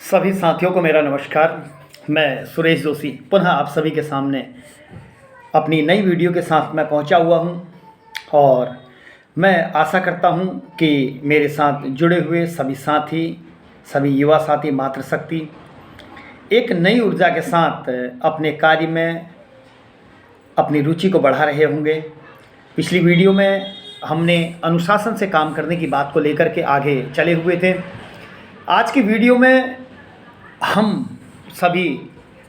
सभी साथियों को मेरा नमस्कार। मैं सुरेश जोशी पुनः आप सभी के सामने अपनी नई वीडियो के साथ मैं पहुंचा हुआ हूं और मैं आशा करता हूं कि मेरे साथ जुड़े हुए सभी साथी, सभी युवा साथी मातृशक्ति एक नई ऊर्जा के साथ अपने कार्य में अपनी रुचि को बढ़ा रहे होंगे। पिछली वीडियो में हमने अनुशासन से काम करने की बात को लेकर के आगे चले हुए थे। आज की वीडियो में हम सभी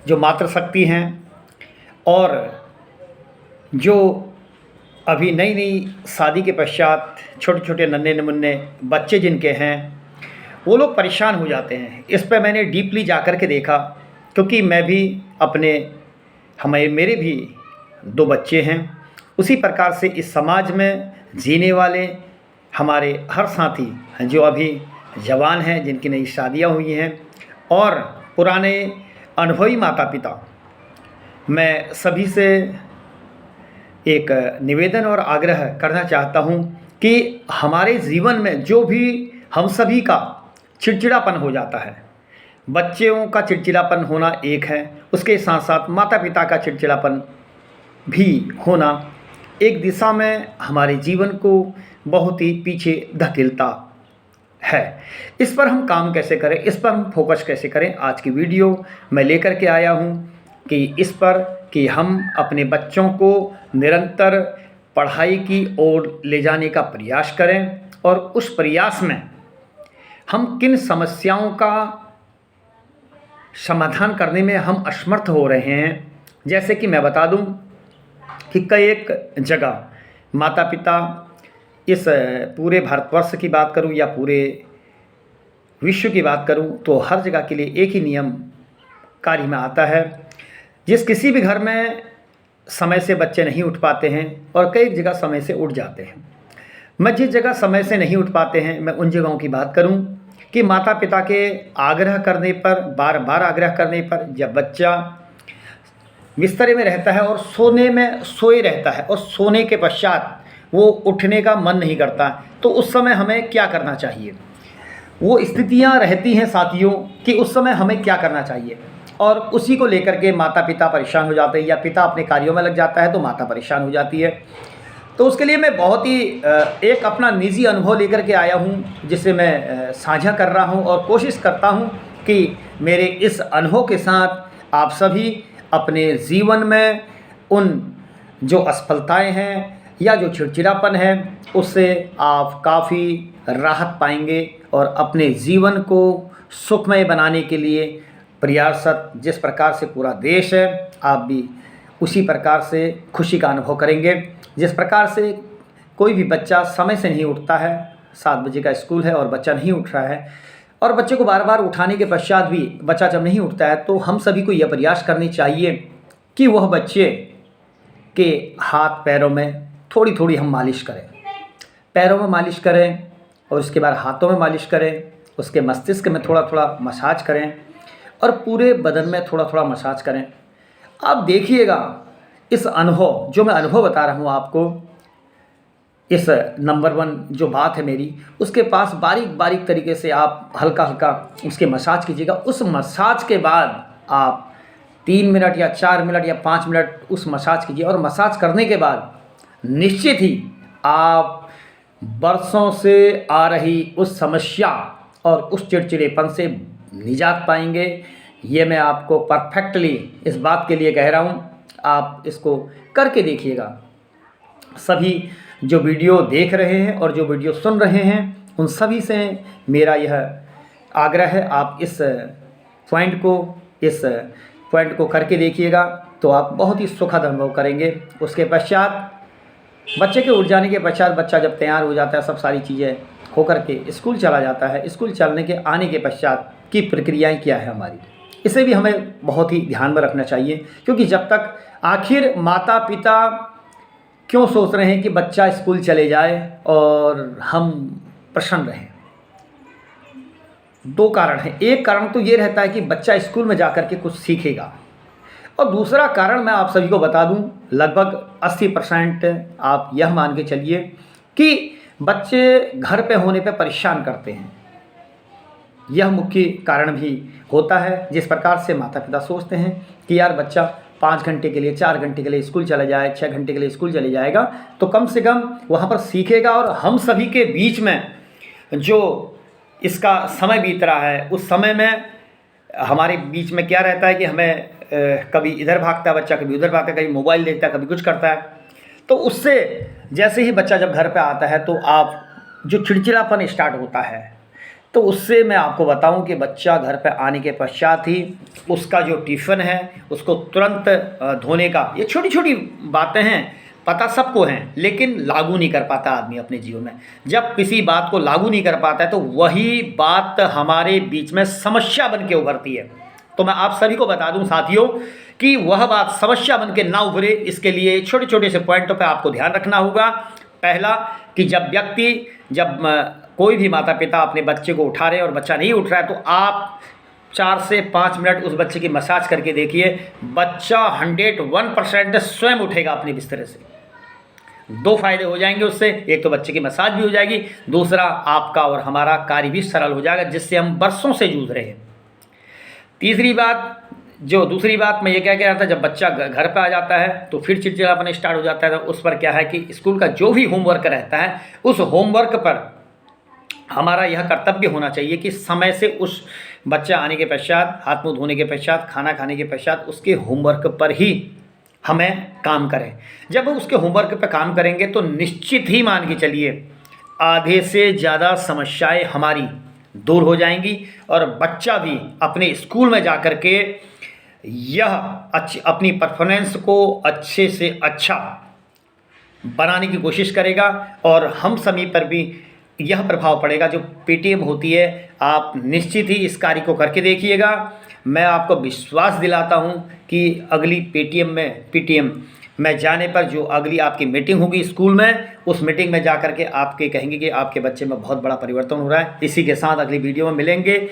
जो मातृशक्ति हैं और जो अभी नई नई शादी के पश्चात छोटे छोटे नन्हे मुन्ने बच्चे जिनके हैं वो लोग परेशान हो जाते हैं। इस पर मैंने डीपली जा कर के देखा, क्योंकि मैं भी मेरे भी 2 बच्चे हैं। उसी प्रकार से इस समाज में जीने वाले हमारे हर साथी जो अभी जवान हैं, जिनकी नई शादियां हुई हैं और पुराने अनुभवी माता पिता, मैं सभी से एक निवेदन और आग्रह करना चाहता हूं कि हमारे जीवन में जो भी हम सभी का चिड़चिड़ापन हो जाता है, बच्चों का चिड़चिड़ापन होना एक है, उसके साथ साथ माता पिता का चिड़चिड़ापन भी होना एक दिशा में हमारे जीवन को बहुत ही पीछे धकेलता है। इस पर हम काम कैसे करें, इस पर हम फोकस कैसे करें, आज की वीडियो मैं लेकर के आया हूं कि इस पर कि हम अपने बच्चों को निरंतर पढ़ाई की ओर ले जाने का प्रयास करें और उस प्रयास में हम किन समस्याओं का समाधान करने में हम असमर्थ हो रहे हैं। जैसे कि मैं बता दूं कि कई एक जगह माता पिता, इस पूरे भारतवर्ष की बात करूं या पूरे विश्व की बात करूं, तो हर जगह के लिए एक ही नियम कार्य में आता है। जिस किसी भी घर में समय से बच्चे नहीं उठ पाते हैं और कई जगह समय से उठ जाते हैं। मैं जिस जगह समय से नहीं उठ पाते हैं, मैं उन जगहों की बात करूं कि माता पिता के आग्रह करने पर, बार बार आग्रह करने पर, जब बच्चा बिस्तरे में रहता है और सोने में सोए रहता है और सोने के पश्चात वो उठने का मन नहीं करता, तो उस समय हमें क्या करना चाहिए। वो स्थितियां रहती हैं साथियों कि उस समय हमें क्या करना चाहिए, और उसी को लेकर के माता पिता परेशान हो जाते हैं, या पिता अपने कार्यों में लग जाता है तो माता परेशान हो जाती है। तो उसके लिए मैं बहुत ही एक अपना निजी अनुभव लेकर के आया हूँ, जिसे मैं साझा कर रहा हूँ और कोशिश करता हूँ कि मेरे इस अनुभव के साथ आप सभी अपने जीवन में उन जो असफलताएं हैं या जो चिड़चिड़ापन है उससे आप काफ़ी राहत पाएंगे और अपने जीवन को सुखमय बनाने के लिए प्रयासरत, जिस प्रकार से पूरा देश है, आप भी उसी प्रकार से खुशी का अनुभव करेंगे। जिस प्रकार से कोई भी बच्चा समय से नहीं उठता है, 7 बजे का स्कूल है और बच्चा नहीं उठ रहा है, और बच्चे को बार बार उठाने के पश्चात भी बच्चा जब नहीं उठता है, तो हम सभी को यह प्रयास करनी चाहिए कि वह बच्चे के हाथ पैरों में थोड़ी थोड़ी हम मालिश करें। पैरों में मालिश करें और उसके बाद हाथों में मालिश करें, उसके मस्तिष्क में थोड़ा थोड़ा मसाज करें और पूरे बदन में थोड़ा थोड़ा मसाज करें। आप देखिएगा इस अनुभव, जो मैं अनुभव बता रहा हूँ आपको, इस नंबर 1 जो बात है मेरी, उसके पास बारीक बारीक तरीके से आप हल्का हल्का उसके मसाज कीजिएगा। उस मसाज के बाद आप 3 मिनट या 4 मिनट या 5 मिनट उस मसाज कीजिए, और मसाज करने के बाद निश्चित ही आप बरसों से आ रही उस समस्या और उस चिड़चिड़ेपन से निजात पाएंगे। ये मैं आपको परफेक्टली इस बात के लिए कह रहा हूँ, आप इसको करके देखिएगा। सभी जो वीडियो देख रहे हैं और जो वीडियो सुन रहे हैं, उन सभी से मेरा यह आग्रह है, आप इस पॉइंट को करके देखिएगा तो आप बहुत ही सुखद अनुभव करेंगे। उसके पश्चात बच्चे के उठ जाने के पश्चात बच्चा जब तैयार हो जाता है, सब सारी चीज़ें होकर के स्कूल चला जाता है, स्कूल चलने के आने के पश्चात की प्रक्रियाएं क्या है हमारी, इसे भी हमें बहुत ही ध्यान में रखना चाहिए। क्योंकि जब तक आखिर माता पिता क्यों सोच रहे हैं कि बच्चा स्कूल चले जाए और हम प्रसन्न रहें, 2 कारण हैं। एक कारण तो ये रहता है कि बच्चा स्कूल में जाकर के कुछ सीखेगा, और दूसरा कारण मैं आप सभी को बता दूं, लगभग 80% आप यह मान के चलिए कि बच्चे घर पे होने पे परेशान करते हैं। यह मुख्य कारण भी होता है। जिस प्रकार से माता पिता सोचते हैं कि यार बच्चा 5 घंटे के लिए 4 घंटे के लिए स्कूल चला जाए, 6 घंटे के लिए स्कूल चले जाएगा तो कम से कम वहाँ पर सीखेगा। और हम सभी के बीच में जो इसका समय बीत रहा है, उस समय में हमारे बीच में क्या रहता है कि हमें कभी इधर भागता है बच्चा, कभी उधर भागता है, कभी मोबाइल देखता है, कभी कुछ करता है। तो उससे जैसे ही बच्चा जब घर पे आता है तो आप जो चिड़चिड़ापन स्टार्ट होता है, तो उससे मैं आपको बताऊं कि बच्चा घर पे आने के पश्चात ही उसका जो टिफ़िन है उसको तुरंत धोने का, ये छोटी छोटी बातें हैं, पता सबको हैं, लेकिन लागू नहीं कर पाता आदमी अपने जीवन में। जब किसी बात को लागू नहीं कर पाता है तो वही बात हमारे बीच में समस्या बन के उभरती है। तो मैं आप सभी को बता दूं साथियों कि वह बात समस्या बन के ना उभरे, इसके लिए छोटे छोटे से पॉइंटों पे आपको ध्यान रखना होगा। पहला कि जब कोई भी माता पिता अपने बच्चे को उठा रहे हैं और बच्चा नहीं उठ रहा है तो आप 4 से 5 मिनट उस बच्चे की मसाज करके देखिए, बच्चा 101% स्वयं उठेगा अपने बिस्तर से। 2 फायदे हो जाएंगे उससे, एक तो बच्चे की मसाज भी हो जाएगी, दूसरा आपका और हमारा कार्य भी सरल हो जाएगा जिससे हम बरसों से जूझ रहे हैं। दूसरी बात मैं ये क्या कह रहा था, जब बच्चा घर पे आ जाता है तो फिर चिड़चिड़ापन स्टार्ट हो जाता है। तो उस पर क्या है कि स्कूल का जो भी होमवर्क रहता है उस होमवर्क पर हमारा यह कर्तव्य होना चाहिए कि समय से उस बच्चा आने के पश्चात, हाथ मुँह धोने के पश्चात, खाना खाने के पश्चात उसके होमवर्क पर ही हमें काम करें। जब उसके होमवर्क पर काम करेंगे तो निश्चित ही मान के चलिए आधे से ज़्यादा समस्याएं हमारी दूर हो जाएंगी और बच्चा भी अपने स्कूल में जा कर के यह अपनी परफॉर्मेंस को अच्छे से अच्छा बनाने की कोशिश करेगा। और हम सभी पर भी यह प्रभाव पड़ेगा। जो पेटीएम होती है, आप निश्चित ही इस कार्य को करके देखिएगा। मैं आपको विश्वास दिलाता हूं कि अगली पीटीएम में जाने पर जो अगली आपकी मीटिंग होगी स्कूल में, उस मीटिंग में जा कर के आपके कहेंगे कि आपके बच्चे में बहुत बड़ा परिवर्तन हो रहा है। इसी के साथ अगली वीडियो में मिलेंगे।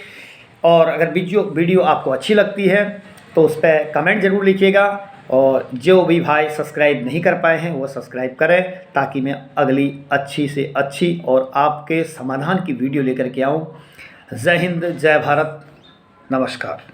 और अगर वीडियो आपको अच्छी लगती है तो उस पर कमेंट ज़रूर लिखिएगा। और जो भी भाई सब्सक्राइब नहीं कर पाए हैं वो सब्सक्राइब करें, ताकि मैं अगली अच्छी से अच्छी और आपके समाधान की वीडियो लेकर के आऊँ। जय हिंद, जय भारत, नमस्कार।